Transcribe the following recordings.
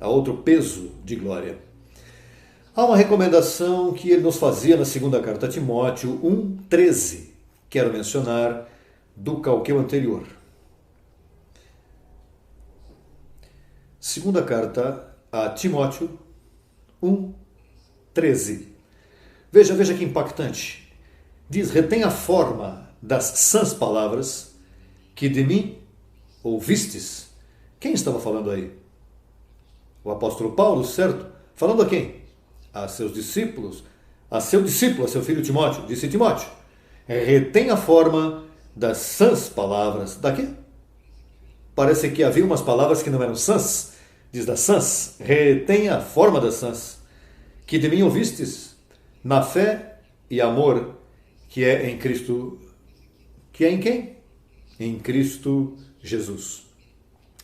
a outro peso de glória. Há uma recomendação que ele nos fazia na segunda carta a Timóteo 1,13. Quero mencionar do calqueu anterior. Segunda carta a Timóteo 1,13. Veja que impactante. Diz: retém a forma das sãs palavras que de mim ouvistes. Quem estava falando aí? O apóstolo Paulo, certo? Falando a quem? A seus discípulos, a seu discípulo, a seu filho Timóteo. Disse Timóteo: retém a forma das sãs palavras. Da quê? Parece que havia umas palavras que não eram sãs. Diz das sãs. Retém a forma das sãs que de mim ouvistes, na fé e amor que é em Cristo. Que é em quem? Em Cristo Jesus.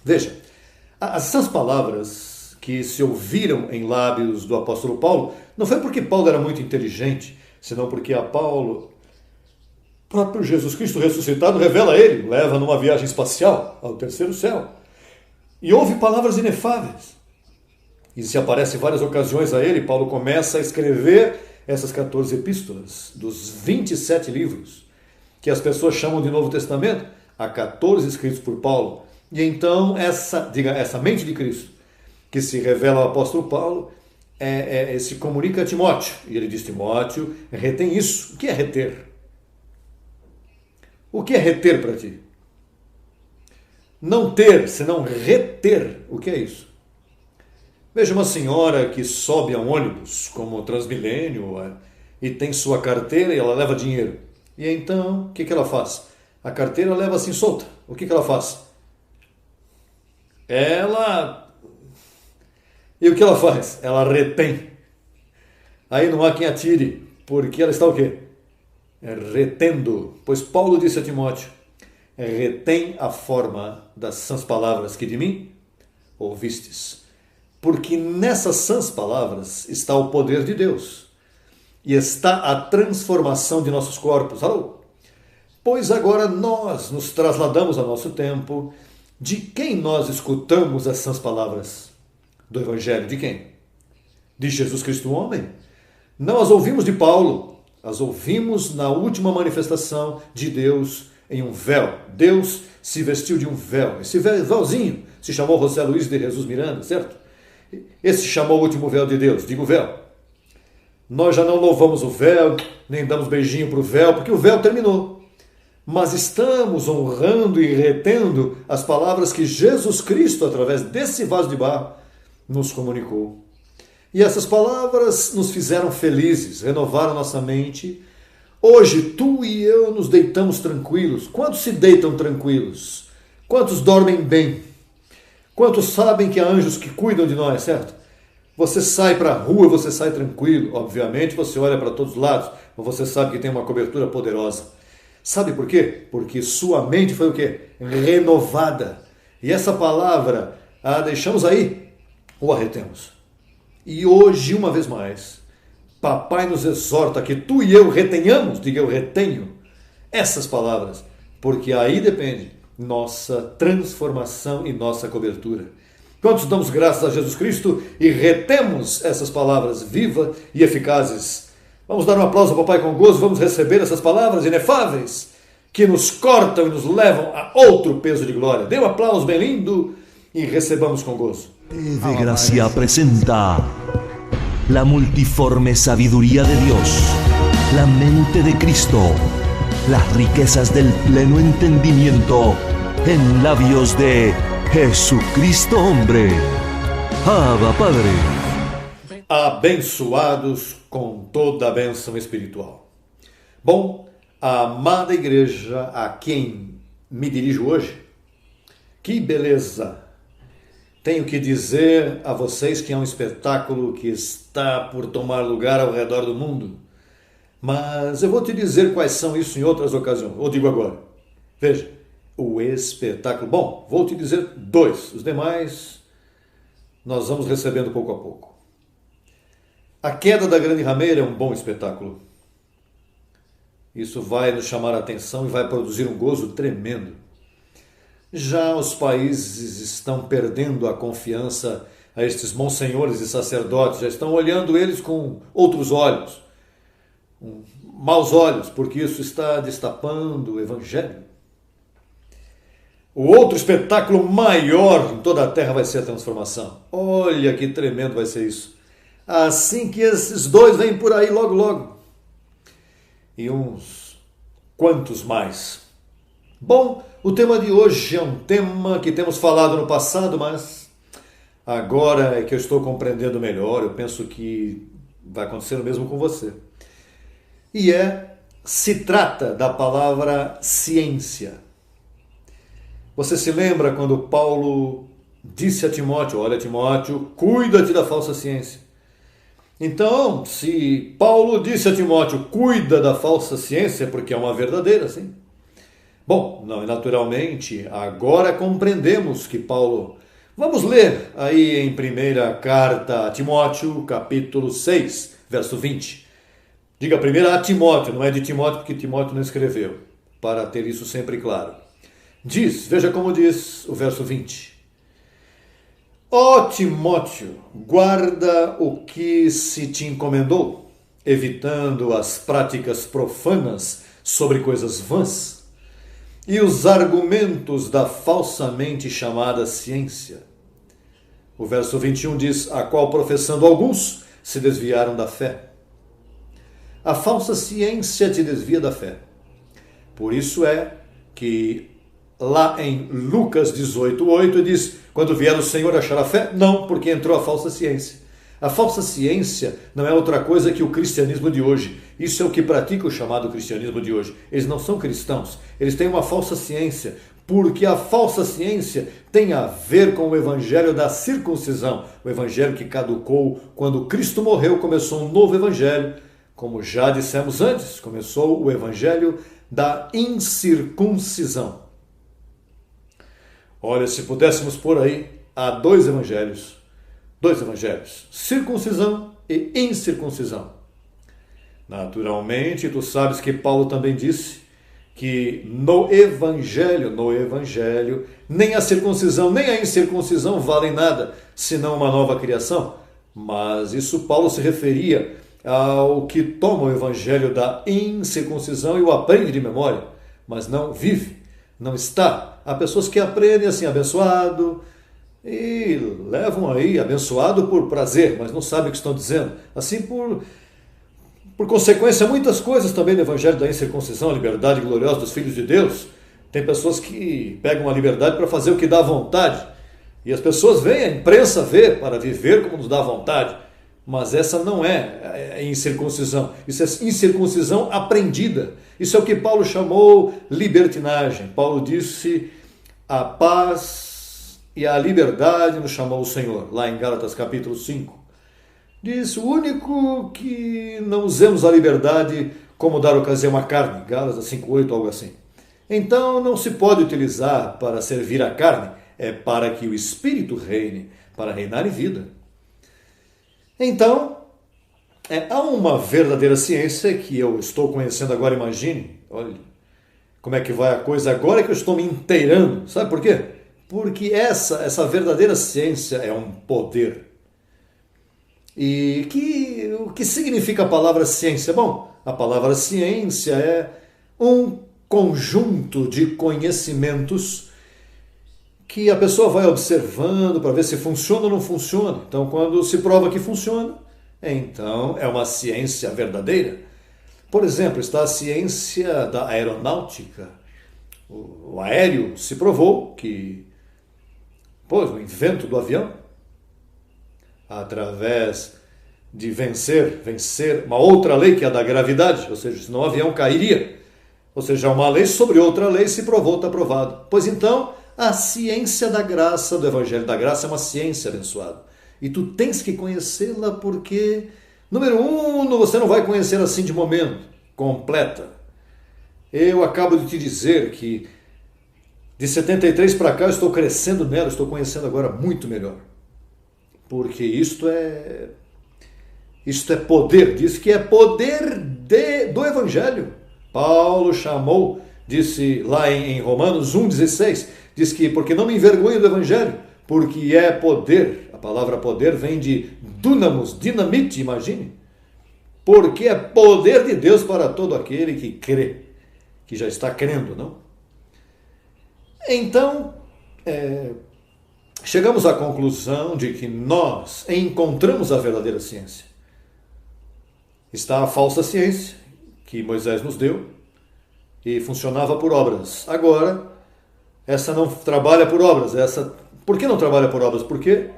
Veja, as sãs palavras que se ouviram em lábios do apóstolo Paulo, não foi porque Paulo era muito inteligente, senão porque a Paulo, próprio Jesus Cristo ressuscitado, revela a ele, leva numa viagem espacial ao terceiro céu. E ouve palavras inefáveis. E se aparece em várias ocasiões a ele, Paulo começa a escrever essas 14 epístolas, dos 27 livros, que as pessoas chamam de Novo Testamento, há 14 escritos por Paulo. E então essa mente de Cristo, que se revela ao apóstolo Paulo, se comunica a Timóteo. E ele diz: Timóteo, retém isso. O que é reter? O que é reter para ti? Não ter, senão reter. O que é isso? Veja uma senhora que sobe a um ônibus, como o Transmilênio, e tem sua carteira e ela leva dinheiro. E então, o que ela faz? A carteira leva assim solta. O que ela faz? E o que ela faz? Ela retém. Aí não há quem atire, porque ela está o quê? Retendo. Pois Paulo disse a Timóteo: retém a forma das sãs palavras que de mim ouvistes. Porque nessas sãs palavras está o poder de Deus. E está a transformação de nossos corpos. Alô? Pois agora nós nos trasladamos ao nosso tempo. De quem nós escutamos as sãs palavras? Do Evangelho de quem? De Jesus Cristo, homem? Não as ouvimos de Paulo, as ouvimos na última manifestação de Deus em um véu. Deus se vestiu de um véu. Esse véuzinho se chamou José Luiz de Jesus Miranda, certo? Esse se chamou o último véu de Deus, digo véu. Nós já não louvamos o véu, nem damos beijinho para o véu, porque o véu terminou. Mas estamos honrando e retendo as palavras que Jesus Cristo, através desse vaso de barro, nos comunicou. E essas palavras nos fizeram felizes, renovaram nossa mente. Hoje, tu e eu nos deitamos tranquilos. Quantos se deitam tranquilos? Quantos dormem bem? Quantos sabem que há anjos que cuidam de nós, certo? Você sai para a rua, você sai tranquilo. Obviamente, você olha para todos os lados, mas você sabe que tem uma cobertura poderosa. Sabe por quê? Porque sua mente foi o quê? Renovada. E essa palavra, a deixamos aí ou a retemos? E hoje, uma vez mais, papai nos exorta que tu e eu retenhamos, diga eu retenho, essas palavras, porque aí depende nossa transformação e nossa cobertura. Quantos damos graças a Jesus Cristo e retemos essas palavras vivas e eficazes? Vamos dar um aplauso ao papai com gozo, vamos receber essas palavras inefáveis que nos cortam e nos levam a outro peso de glória. Dê um aplauso bem lindo e recebamos com gozo. TV Gracia presenta la multiforme sabiduría de Dios, la mente de Cristo, las riquezas del pleno entendimiento en labios de Jesucristo hombre. Abba Padre. Abençoados com toda a bênção espiritual. Bom, a amada igreja a quem me dirijo hoje, que beleza! Tenho que dizer a vocês que é um espetáculo que está por tomar lugar ao redor do mundo. Mas eu vou te dizer quais são isso em outras ocasiões, ou digo agora. Veja, o espetáculo. Bom, vou te dizer dois. Os demais nós vamos recebendo pouco a pouco. A queda da grande rameira é um bom espetáculo. Isso vai nos chamar a atenção e vai produzir um gozo tremendo. Já os países estão perdendo a confiança a estes monsenhores e sacerdotes, já estão olhando eles com outros olhos, maus olhos, porque isso está destapando o Evangelho. O outro espetáculo maior em toda a terra vai ser a transformação. Olha que tremendo vai ser isso. Assim que esses dois vêm por aí logo, logo. E uns quantos mais. Bom, o tema de hoje é um tema que temos falado no passado, mas agora é que eu estou compreendendo melhor. Eu penso que vai acontecer o mesmo com você. E se trata da palavra ciência. Você se lembra quando Paulo disse a Timóteo, olha Timóteo, cuida-te da falsa ciência. Então, se Paulo disse a Timóteo, cuida da falsa ciência, porque é uma verdadeira, sim. Bom, não, naturalmente, agora compreendemos que Paulo... Vamos ler aí em primeira carta a Timóteo, capítulo 6, verso 20. Diga primeiro a Timóteo, não é de Timóteo, porque Timóteo não escreveu, para ter isso sempre claro. Diz, veja como diz o verso 20. Ó Timóteo, guarda o que se te encomendou, evitando as práticas profanas sobre coisas vãs e os argumentos da falsamente chamada ciência. O verso 21 diz, a qual professando alguns se desviaram da fé. A falsa ciência te desvia da fé. Por isso é que lá em Lucas 18:8 diz, quando vier o Senhor achará fé? Não, porque entrou a falsa ciência. A falsa ciência não é outra coisa que o cristianismo de hoje. Isso é o que pratica o chamado cristianismo de hoje. Eles não são cristãos, eles têm uma falsa ciência, porque a falsa ciência tem a ver com o evangelho da circuncisão, o evangelho que caducou quando Cristo morreu, começou um novo evangelho. Como já dissemos antes, começou o evangelho da incircuncisão. Olha, se pudéssemos pôr aí, há dois evangelhos, circuncisão e incircuncisão. Naturalmente, tu sabes que Paulo também disse que no evangelho, nem a circuncisão nem a incircuncisão valem nada, senão uma nova criação. Mas isso Paulo se referia ao que toma o evangelho da incircuncisão e o aprende de memória, mas não vive, não está. Há pessoas que aprendem assim, abençoado, e levam aí abençoado por prazer, mas não sabem o que estão dizendo. Assim, por consequência, muitas coisas também do evangelho da incircuncisão, a liberdade gloriosa dos filhos de Deus. Tem pessoas que pegam a liberdade para fazer o que dá vontade. E as pessoas veem, a imprensa vê, para viver como nos dá vontade. Mas essa não é incircuncisão. Isso é incircuncisão aprendida. Isso é o que Paulo chamou libertinagem. Paulo disse, a paz e a liberdade nos chamou o Senhor, lá em Gálatas capítulo 5. Diz, o único que não usemos a liberdade como dar ocasião à carne, Gálatas 5:8, algo assim. Então não se pode utilizar para servir a carne, é para que o Espírito reine, para reinar em vida. Então, há uma verdadeira ciência que eu estou conhecendo agora, imagine, olha, como é que vai a coisa agora que eu estou me inteirando. Sabe por quê? Porque essa verdadeira ciência é um poder. E o que significa a palavra ciência? Bom, a palavra ciência é um conjunto de conhecimentos que a pessoa vai observando para ver se funciona ou não funciona. Então, quando se prova que funciona, então é uma ciência verdadeira. Por exemplo, está a ciência da aeronáutica. O aéreo se provou que, o invento do avião, através de vencer uma outra lei que é a da gravidade, ou seja, senão o avião cairia. Ou seja, uma lei sobre outra lei se provou, está provado. Pois então, a ciência da graça, do Evangelho da Graça, é uma ciência abençoada. E tu tens que conhecê-la porque, número 1, você não vai conhecer assim de momento, completa. Eu acabo de te dizer que de 73 para cá eu estou crescendo nela, estou conhecendo agora muito melhor. Porque isto é poder, diz que é poder do Evangelho. Paulo chamou, disse lá em Romanos 1,16, diz que porque não me envergonho do Evangelho, porque é poder, A palavra poder vem de dunamos, dinamite, imagine. Porque é poder de Deus para todo aquele que crê, que já está crendo, não? Então, chegamos à conclusão de que nós encontramos a verdadeira ciência. Está a falsa ciência, que Moisés nos deu, e funcionava por obras. Agora, essa não trabalha por obras. Por que não trabalha por obras? Porque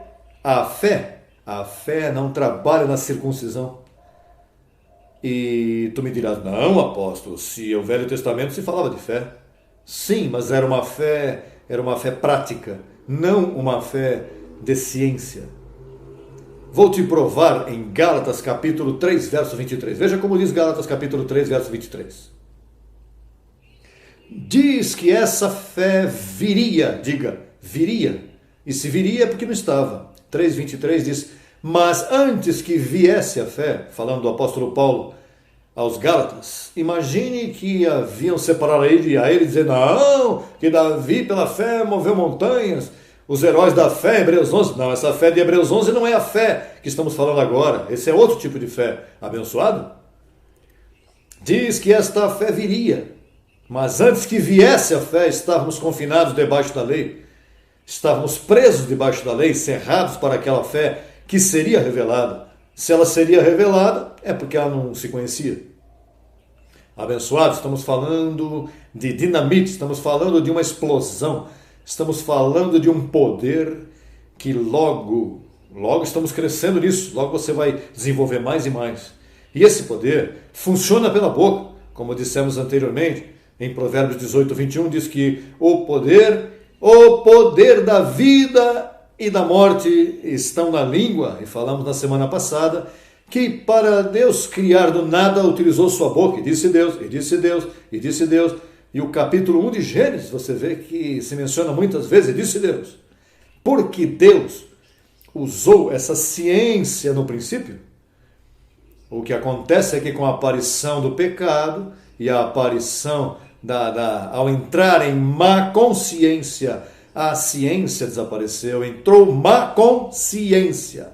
a fé não trabalha na circuncisão. E tu me dirás, não, apóstolo, se o Velho Testamento se falava de fé. Sim, mas era uma fé prática, não uma fé de ciência. Vou te provar em Gálatas capítulo 3, verso 23. Veja como diz Gálatas capítulo 3, verso 23. Diz que essa fé viria, diga, viria. E se viria é porque não estava. 3,23 diz, mas antes que viesse a fé, falando do apóstolo Paulo aos Gálatas, imagine que haviam separado a ele dizendo, não, que Davi pela fé moveu montanhas, os heróis da fé, Hebreus 11, não, essa fé de Hebreus 11 não é a fé que estamos falando agora, esse é outro tipo de fé, abençoado. Diz que esta fé viria, mas antes que viesse a fé, estávamos confinados debaixo da lei, estávamos presos debaixo da lei, cerrados para aquela fé que seria revelada. Se ela seria revelada, é porque ela não se conhecia. Abençoados, estamos falando de dinamite, estamos falando de uma explosão, estamos falando de um poder que logo estamos crescendo nisso, logo você vai desenvolver mais e mais. E esse poder funciona pela boca, como dissemos anteriormente, em Provérbios 18, 21, diz que o poder da vida e da morte estão na língua, e falamos na semana passada, que para Deus criar do nada utilizou sua boca, e disse Deus, e disse Deus, e disse Deus, e o capítulo 1 de Gênesis, você vê que se menciona muitas vezes, e disse Deus, porque Deus usou essa ciência no princípio. O que acontece é que com a aparição do pecado, e a aparição ao entrar em má consciência, a ciência desapareceu, entrou má consciência.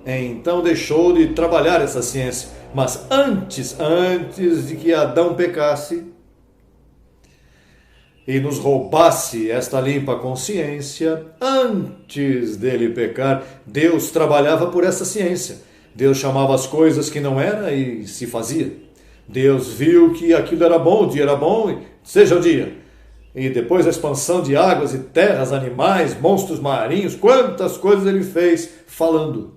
Então deixou de trabalhar essa ciência. Mas antes de que Adão pecasse e nos roubasse esta limpa consciência, antes dele pecar, Deus trabalhava por essa ciência. Deus chamava as coisas que não era e se fazia. Deus viu que aquilo era bom, o dia era bom, e seja o dia. E depois a expansão de águas e terras, animais, monstros marinhos, quantas coisas ele fez falando.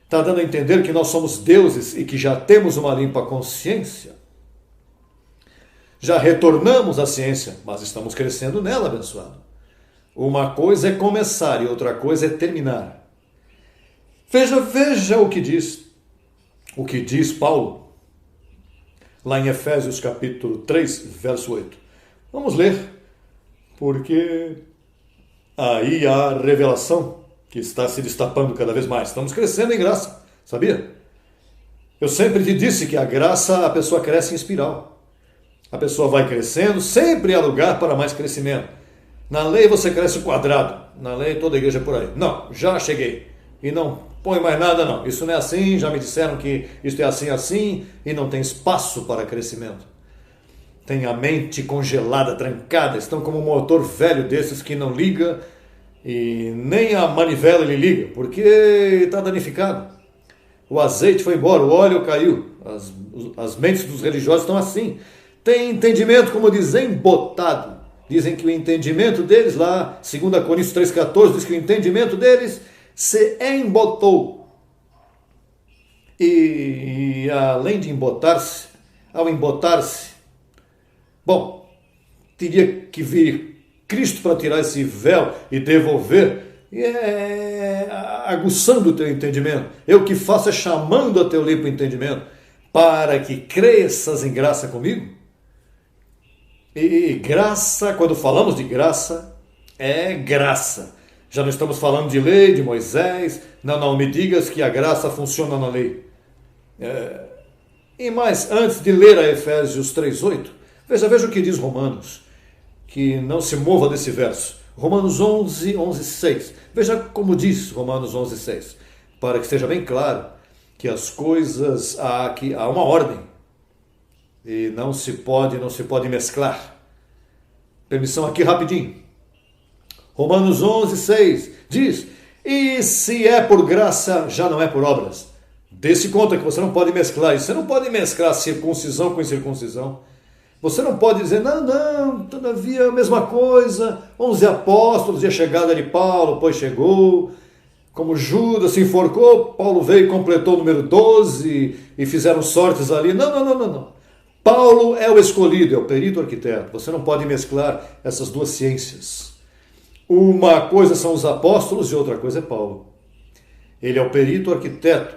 Está dando a entender que nós somos deuses e que já temos uma limpa consciência. Já retornamos à ciência, mas estamos crescendo nela, abençoado. Uma coisa é começar e outra coisa é terminar. Veja o que diz Paulo, lá em Efésios capítulo 3, verso 8. Vamos ler, porque aí há a revelação que está se destapando cada vez mais. Estamos crescendo em graça, sabia? Eu sempre te disse que a graça, a pessoa cresce em espiral. A pessoa vai crescendo, sempre há lugar para mais crescimento. Na lei você cresce quadrado, na lei toda a igreja é por aí. Não, já cheguei e não põe mais nada não. Isso não é assim, já me disseram que isso é assim, e não tem espaço para crescimento. Tem a mente congelada, trancada, estão como um motor velho desses que não liga e nem a manivela ele liga, porque está danificado. O azeite foi embora, o óleo caiu. As mentes dos religiosos estão assim. Tem entendimento, como dizem, embotado. Dizem que o entendimento deles, lá, 2 Coríntios 3,14, diz que o entendimento deles se embotou. E além de embotar-se, ao embotar-se, bom, teria que vir Cristo para tirar esse véu e devolver, aguçando o teu entendimento. Eu que faço é chamando a teu limpo entendimento, para que cresças em graça comigo. E graça, quando falamos de graça, é graça. Já não estamos falando de lei, de Moisés. Não me digas que a graça funciona na lei. E mais, antes de ler a Efésios 3,8, veja o que diz Romanos, que não se mova desse verso. Romanos 11, 6. Veja como diz Romanos 11:6, para que esteja bem claro que as coisas há uma ordem e não se pode mesclar. Permissão aqui rapidinho. Romanos 11:6 diz: e se é por graça, já não é por obras. Dê-se conta que você não pode mesclar isso. Você não pode mesclar circuncisão com incircuncisão. Você não pode dizer, não, todavia é a mesma coisa. 11 apóstolos e a chegada de Paulo, pois chegou. Como Judas se enforcou, Paulo veio e completou o número 12 e fizeram sortes ali. Não. Paulo é o escolhido, é o perito arquiteto. Você não pode mesclar essas duas ciências. Uma coisa são os apóstolos e outra coisa é Paulo. Ele é o perito arquiteto,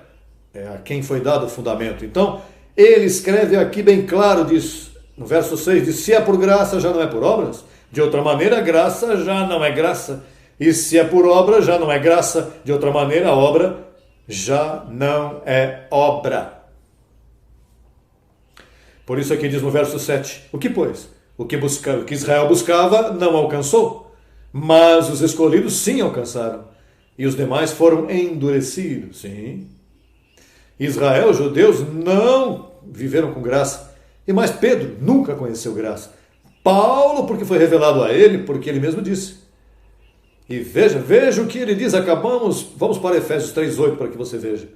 é a quem foi dado o fundamento. Então, ele escreve aqui bem claro disso. No verso 6 diz, se é por graça, já não é por obras. De outra maneira, graça já não é graça. E se é por obra, já não é graça. De outra maneira, a obra já não é obra. Por isso aqui diz no verso 7, o que pois? O que Israel buscava não alcançou, mas os escolhidos sim alcançaram. E os demais foram endurecidos, sim. Israel, os judeus, não viveram com graça. E mais Pedro nunca conheceu graça. Paulo, porque foi revelado a ele, porque ele mesmo disse. E veja o que ele diz. Vamos para Efésios 3:8 para que você veja.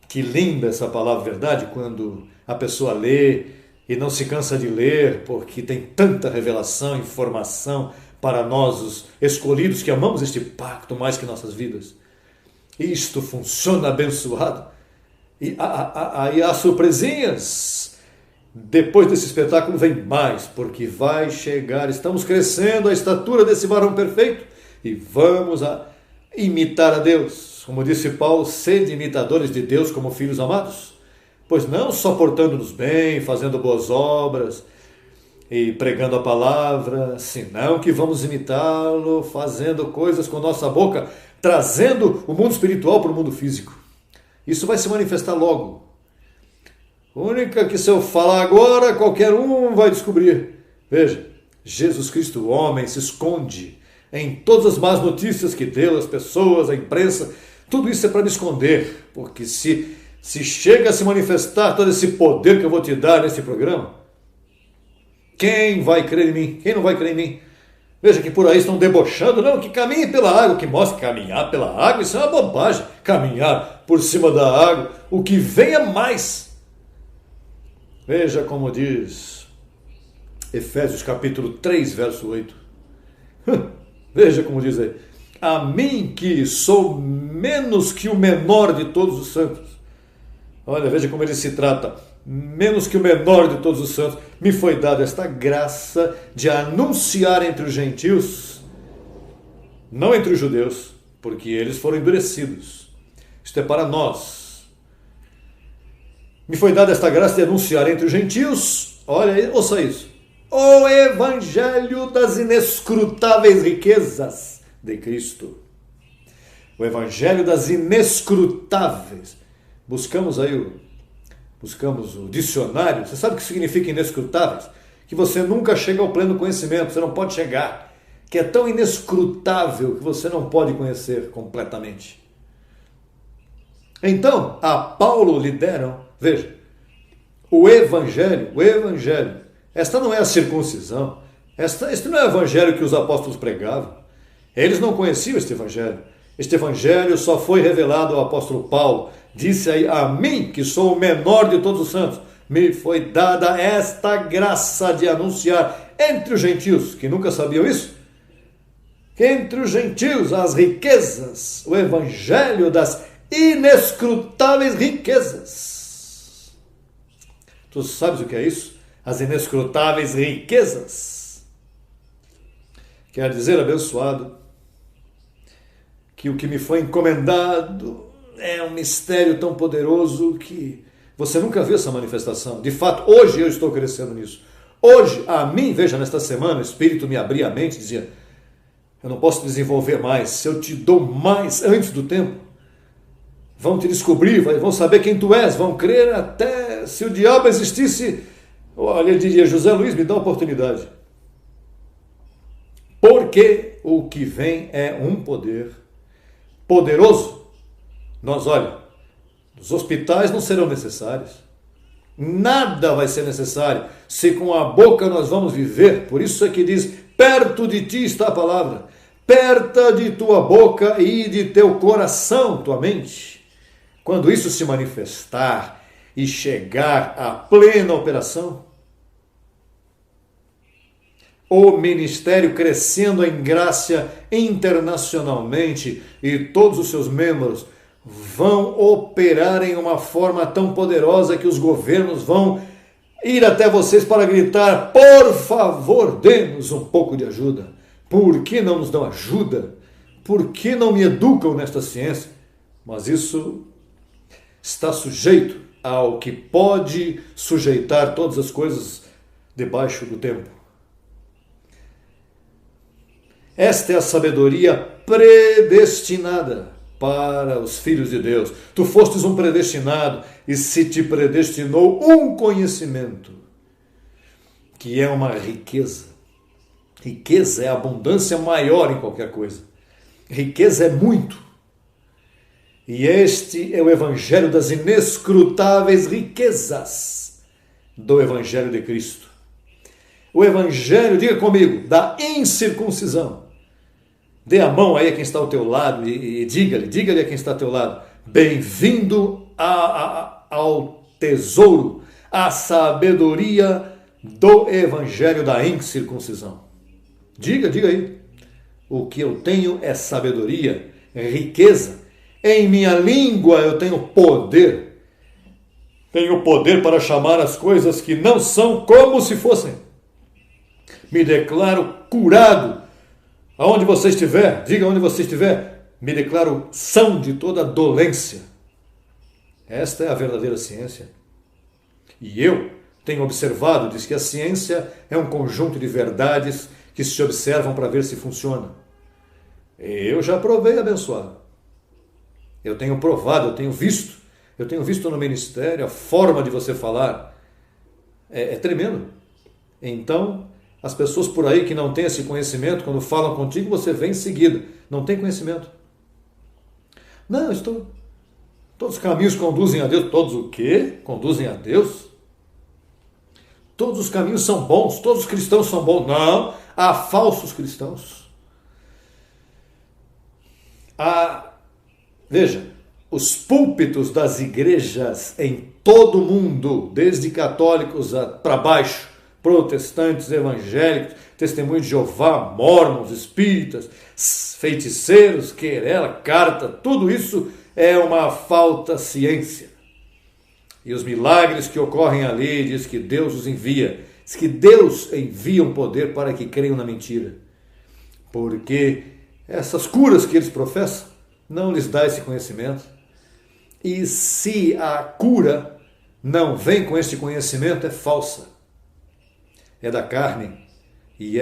Que linda essa palavra, verdade, quando a pessoa lê e não se cansa de ler, porque tem tanta revelação, informação para nós, os escolhidos, que amamos este pacto mais que nossas vidas. Isto funciona abençoado. E aí há surpresinhas. Depois desse espetáculo vem mais, porque vai chegar, estamos crescendo a estatura desse varão perfeito e vamos imitar a Deus. Como disse Paulo, sede imitadores de Deus como filhos amados, pois não só portando-nos bem, fazendo boas obras e pregando a palavra, senão que vamos imitá-lo, fazendo coisas com nossa boca, trazendo o mundo espiritual para o mundo físico. Isso vai se manifestar logo. Única que se eu falar agora, qualquer um vai descobrir. Veja, Jesus Cristo, o homem, se esconde em todas as más notícias que deu as pessoas, a imprensa. Tudo isso é para me esconder, porque se chega a se manifestar todo esse poder que eu vou te dar nesse programa, quem vai crer em mim? Quem não vai crer em mim? Veja que por aí estão debochando, não, que caminhe pela água, que mostre caminhar pela água, isso é uma bobagem, caminhar por cima da água, o que vem é mais. Veja como diz Efésios capítulo 3, verso 8. Veja como diz aí. A mim que sou menos que o menor de todos os santos. Olha, veja como ele se trata. Menos que o menor de todos os santos. Me foi dada esta graça de anunciar entre os gentios, não entre os judeus, porque eles foram endurecidos. Isto é para nós. Me foi dada esta graça de anunciar entre os gentios, olha, ouça isso, o evangelho das inescrutáveis riquezas de Cristo. O evangelho das inescrutáveis. Buscamos o dicionário. Você sabe o que significa inescrutáveis? Que você nunca chega ao pleno conhecimento, você não pode chegar. Que é tão inescrutável que você não pode conhecer completamente. Então, a Paulo lhe deram, veja, o evangelho, esta não é a circuncisão, este não é o evangelho que os apóstolos pregavam, eles não conheciam este evangelho só foi revelado ao apóstolo Paulo, disse aí, a mim, que sou o menor de todos os santos, me foi dada esta graça de anunciar entre os gentios, que nunca sabiam isso, que entre os gentios as riquezas, o evangelho das inescrutáveis riquezas. Tu sabes o que é isso? As inescrutáveis riquezas. Quer dizer, abençoado, que o que me foi encomendado é um mistério tão poderoso que você nunca viu essa manifestação. De fato, hoje eu estou crescendo nisso. Hoje, a mim, veja, nesta semana, o Espírito me abria a mente e dizia, eu não posso desenvolver mais, se eu te dou mais antes do tempo, vão te descobrir, vão saber quem tu és, vão crer até se o diabo existisse. Olha, ele diria, José Luiz, me dá uma oportunidade. Porque o que vem é um poder poderoso, olha, os hospitais não serão necessários. Nada vai ser necessário se com a boca nós vamos viver. Por isso é que diz, perto de ti está a palavra, perto de tua boca e de teu coração, tua mente. Quando isso se manifestar e chegar à plena operação, o ministério crescendo em graça internacionalmente e todos os seus membros vão operar em uma forma tão poderosa que os governos vão ir até vocês para gritar, por favor, dê-nos um pouco de ajuda. Por que não nos dão ajuda? Por que não me educam nesta ciência? Mas isso está sujeito ao que pode sujeitar todas as coisas debaixo do tempo. Esta é a sabedoria predestinada para os filhos de Deus. Tu fostes um predestinado e se te predestinou um conhecimento, que é uma riqueza. Riqueza é a abundância maior em qualquer coisa. Riqueza é muito. E este é o evangelho das inescrutáveis riquezas do evangelho de Cristo. O evangelho, diga comigo, da incircuncisão. Dê a mão aí a quem está ao teu lado e diga-lhe a quem está ao teu lado, bem-vindo ao tesouro, à sabedoria do evangelho da incircuncisão. Diga aí, o que eu tenho é sabedoria, é riqueza. Em minha língua eu tenho poder. Tenho poder para chamar as coisas que não são como se fossem. Me declaro curado. Aonde você estiver, diga onde você estiver, me declaro são de toda dolência. Esta é a verdadeira ciência. E eu tenho observado, diz que a ciência é um conjunto de verdades que se observam para ver se funciona. Eu já provei, abençoado. Eu tenho provado, eu tenho visto no ministério a forma de você falar. É tremendo. Então, as pessoas por aí que não têm esse conhecimento, quando falam contigo, você vem em seguida. Não tem conhecimento. Não, todos os caminhos conduzem a Deus. Todos o quê? Conduzem a Deus? Todos os caminhos são bons, todos os cristãos são bons. Não, há falsos cristãos. Veja, os púlpitos das igrejas em todo o mundo, desde católicos para baixo, protestantes, evangélicos, testemunhos de Jeová, mórmons, espíritas, feiticeiros, querela, carta, tudo isso é uma falta ciência. E os milagres que ocorrem ali, diz que Deus os envia. Diz que Deus envia um poder para que creiam na mentira. Porque essas curas que eles professam não lhes dá esse conhecimento. E se a cura não vem com este conhecimento, é falsa. É da carne. E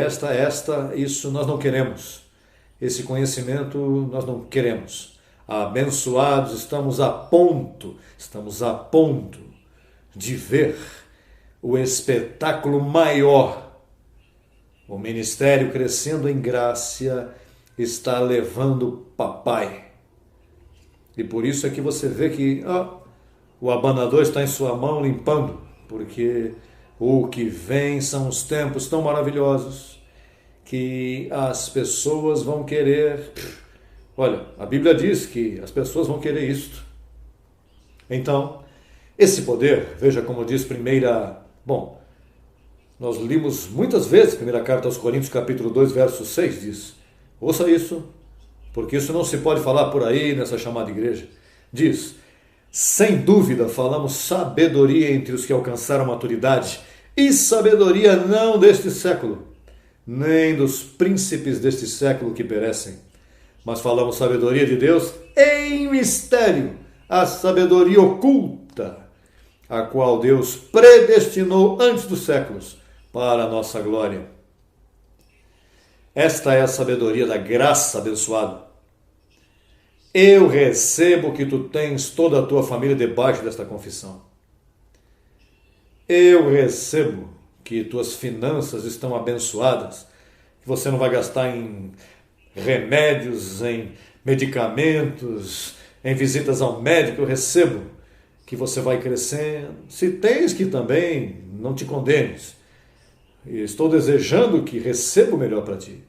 isso nós não queremos. Esse conhecimento nós não queremos. Abençoados, estamos a ponto de ver o espetáculo maior. O ministério crescendo em graça está levando papai. E por isso é que você vê que o abanador está em sua mão limpando, porque o que vem são os tempos tão maravilhosos que as pessoas vão querer. Olha, a Bíblia diz que as pessoas vão querer isto. Então, esse poder, veja como diz nós limos muitas vezes, primeira carta aos Coríntios, capítulo 2, verso 6, diz, ouça isso, porque isso não se pode falar por aí nessa chamada igreja. Diz, sem dúvida falamos sabedoria entre os que alcançaram maturidade, e sabedoria não deste século, nem dos príncipes deste século que perecem, mas falamos sabedoria de Deus em mistério, a sabedoria oculta, a qual Deus predestinou antes dos séculos para a nossa glória. Esta é a sabedoria da graça, abençoado. Eu recebo que tu tens toda a tua família debaixo desta confissão. Eu recebo que tuas finanças estão abençoadas, que você não vai gastar em remédios, em medicamentos, em visitas ao médico, eu recebo que você vai crescendo. Se tens que também, não te condenes. E estou desejando que receba o melhor para ti.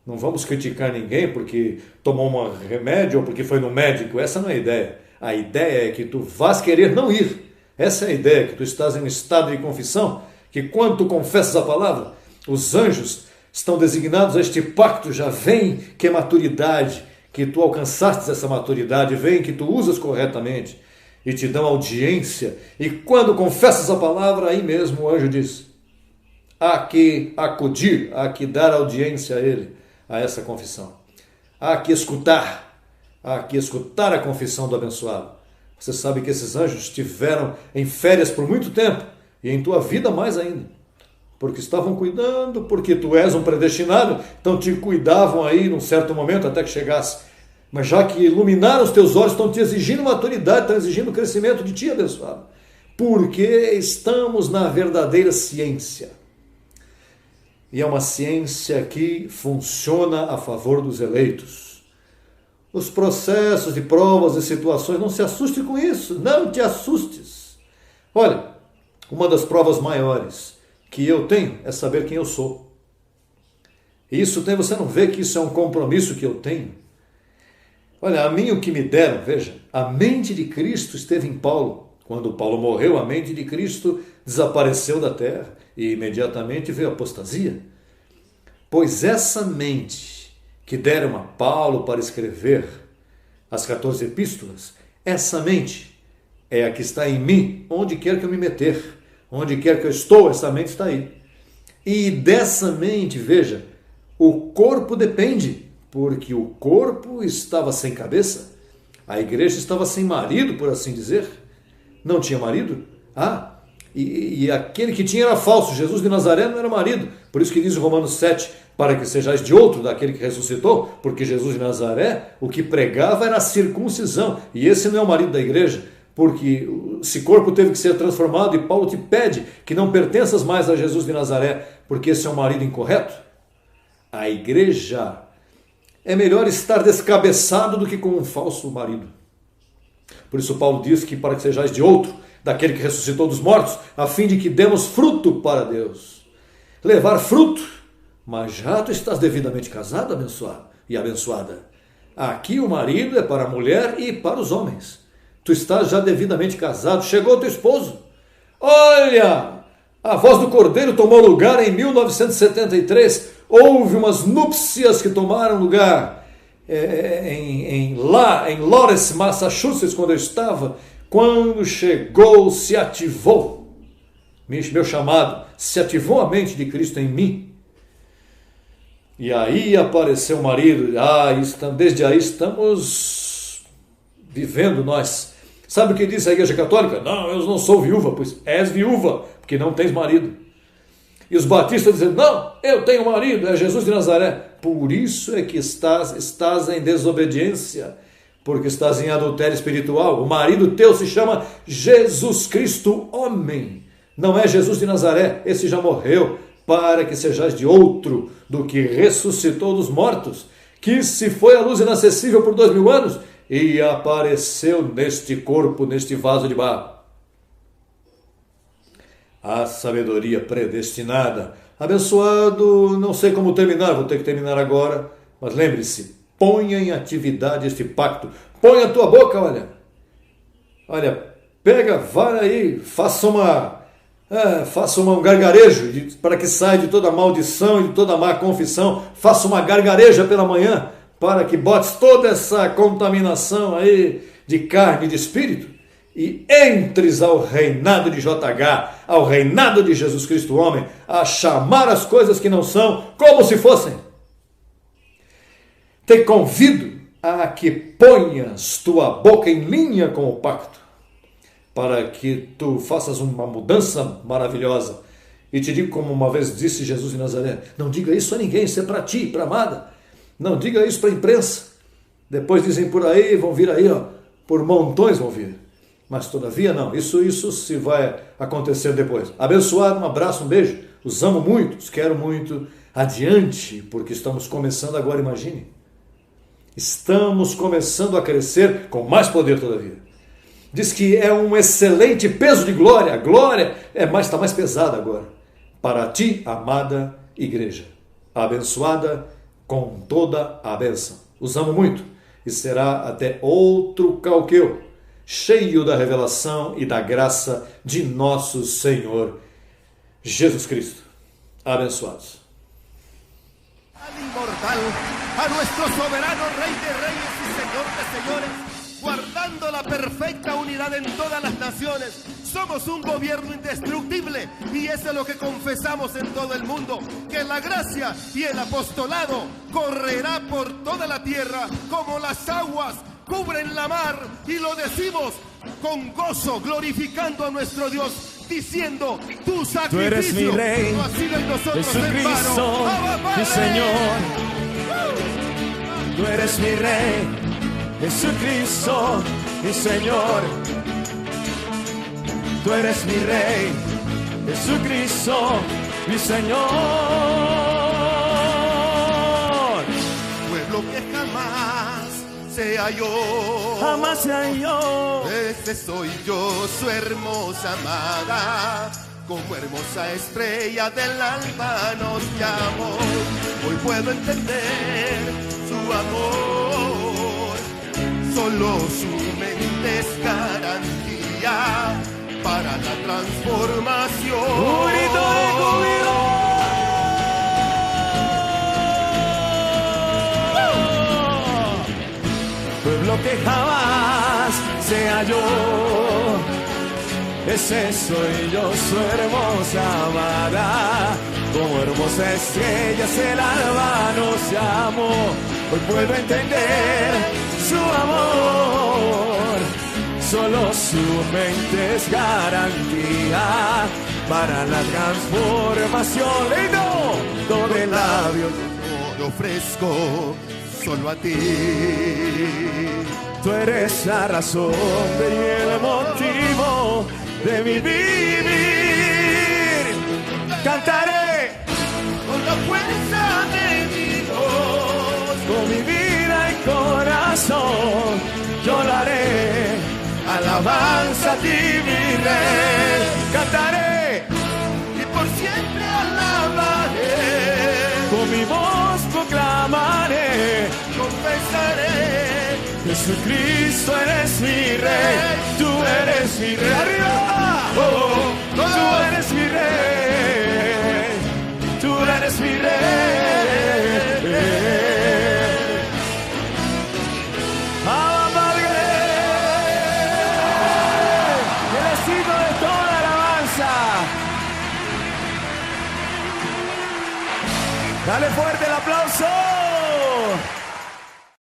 Não vamos criticar ninguém porque tomou um remédio ou porque foi no médico. Essa não é a ideia. A ideia é que tu vás querer não ir. Essa é a ideia, que tu estás em um estado de confissão, que quando tu confessas a palavra, os anjos estão designados a este pacto, já vem que é maturidade, que tu alcançaste essa maturidade, vem que tu usas corretamente e te dão audiência. E quando confessas a palavra, aí mesmo o anjo diz: há que acudir, há que dar audiência a ele, a essa confissão. Há que escutar a confissão do abençoado. Você sabe que esses anjos estiveram em férias por muito tempo e em tua vida mais ainda. Porque estavam cuidando, porque tu és um predestinado, então te cuidavam aí num certo momento até que chegasse. Mas já que iluminaram os teus olhos, estão te exigindo maturidade, estão exigindo crescimento de ti, abençoado. Porque estamos na verdadeira ciência. E é uma ciência que funciona a favor dos eleitos. Os processos de provas e situações, não se assuste com isso, não te assustes. Olha, uma das provas maiores que eu tenho é saber quem eu sou. Isso tem, você não vê que isso é um compromisso que eu tenho? Olha, a mim o que me deram, veja, a mente de Cristo esteve em Paulo. Quando Paulo morreu, a mente de Cristo desapareceu da terra e imediatamente veio a apostasia. Pois essa mente que deram a Paulo para escrever as 14 epístolas, essa mente é a que está em mim, onde quer que eu me meter, onde quer que eu estou, essa mente está aí. E dessa mente, veja, o corpo depende, porque o corpo estava sem cabeça, a igreja estava sem marido, por assim dizer. Não tinha marido? E aquele que tinha era falso. Jesus de Nazaré não era marido. Por isso que diz em Romanos 7, para que sejais de outro, daquele que ressuscitou, porque Jesus de Nazaré, o que pregava era a circuncisão. E esse não é o marido da igreja, porque esse corpo teve que ser transformado e Paulo te pede que não pertenças mais a Jesus de Nazaré, porque esse é um marido incorreto. A igreja é melhor estar descabeçado do que com um falso marido. Por isso Paulo diz que para que sejais de outro, daquele que ressuscitou dos mortos, a fim de que demos fruto para Deus. Levar fruto, mas já tu estás devidamente casado, abençoado e abençoada. Aqui o marido é para a mulher e para os homens. Tu estás já devidamente casado, chegou teu esposo. Olha, a voz do Cordeiro tomou lugar em 1973. Houve umas núpcias que tomaram lugar em Lawrence, Massachusetts, quando eu estava. Quando chegou, se ativou, meu chamado, se ativou a mente de Cristo em mim. E aí apareceu o marido. Desde aí estamos vivendo nós. Sabe o que diz a Igreja Católica? Não, eu não sou viúva. Pois és viúva, porque não tens marido. E os batistas dizem, não, eu tenho marido, é Jesus de Nazaré. Por isso é que estás em desobediência, porque estás em adultério espiritual. O marido teu se chama Jesus Cristo, homem. Não é Jesus de Nazaré, esse já morreu, para que sejais de outro, do que ressuscitou dos mortos, que se foi à luz inacessível por 2000 anos e apareceu neste corpo, neste vaso de barro. A sabedoria predestinada. Abençoado, não sei como terminar, vou ter que terminar agora, mas lembre-se, ponha em atividade este pacto. Põe a tua boca, olha, pega, vai aí, faça um gargarejo para que saia de toda maldição e de toda má confissão. Faça uma gargareja pela manhã para que botes toda essa contaminação aí de carne e de espírito e entres ao reinado de JH, ao reinado de Jesus Cristo homem, a chamar as coisas que não são como se fossem. Te convido a que ponhas tua boca em linha com o pacto, para que tu faças uma mudança maravilhosa. E te digo como uma vez disse Jesus de Nazaré, não diga isso a ninguém, isso é para ti, para a amada. Não diga isso para a imprensa. Depois dizem por aí, vão vir aí, por montões vão vir. Mas todavia não, isso se vai acontecer depois. Abençoado, um abraço, um beijo. Os amo muito, os quero muito. Adiante, porque estamos começando agora, imagine. Estamos começando a crescer com mais poder todavia. Diz que é um excelente peso de glória. A glória está mais pesada agora. Para ti, amada igreja, abençoada com toda a bênção. Os amo muito e será até outro calqueu, cheio da revelação e da graça de nosso Senhor Jesus Cristo. Abençoados. Al inmortal, a nuestro soberano Rey de Reyes y Señor de Señores, guardando la perfecta unidad en todas las naciones. Somos un gobierno indestructible y eso es lo que confesamos en todo el mundo, que la gracia y el apostolado correrá por toda la tierra como las aguas cubren la mar, y lo decimos con gozo, glorificando a nuestro Dios, diciendo: tu sacrificio tú eres mi Rey, no ha sido en nosotros Jesucristo, mi Señor. Tú eres mi Rey, Jesucristo, mi Señor. Tú eres mi Rey, Jesucristo, mi Señor. Pueblo que jamás se halló, Jamás se halló. ese soy yo, su hermosa amada, como hermosa estrella del alba nos llamó. Hoy puedo entender su amor, solo su mente es garantía para la transformación. Un grito de júbilo. Pueblo que jamás se halló, ese soy yo, su hermosa amada, como hermosa estrella el alba nos llamó. Hoy puedo entender su amor, solo su mente es garantía para la transformación. Lindo de labios Te ofrezco solo a ti. tú eres la razón y el motivo de mi vivir. Cantaré Con la fuerza de mi Dios, con mi vida y corazón, yo la haré. Alabanza a ti, mi Rey. Cantaré y por siempre alabaré. con mi voz, proclamaré. Confesaré, Jesucristo eres mi Rey, tú eres mi Rey. ¡Arriba! Oh, tú eres mi Rey, tú eres mi Rey. ¡Abba, Padre! El estilo de toda alabanza. Dale fuerte el aplauso.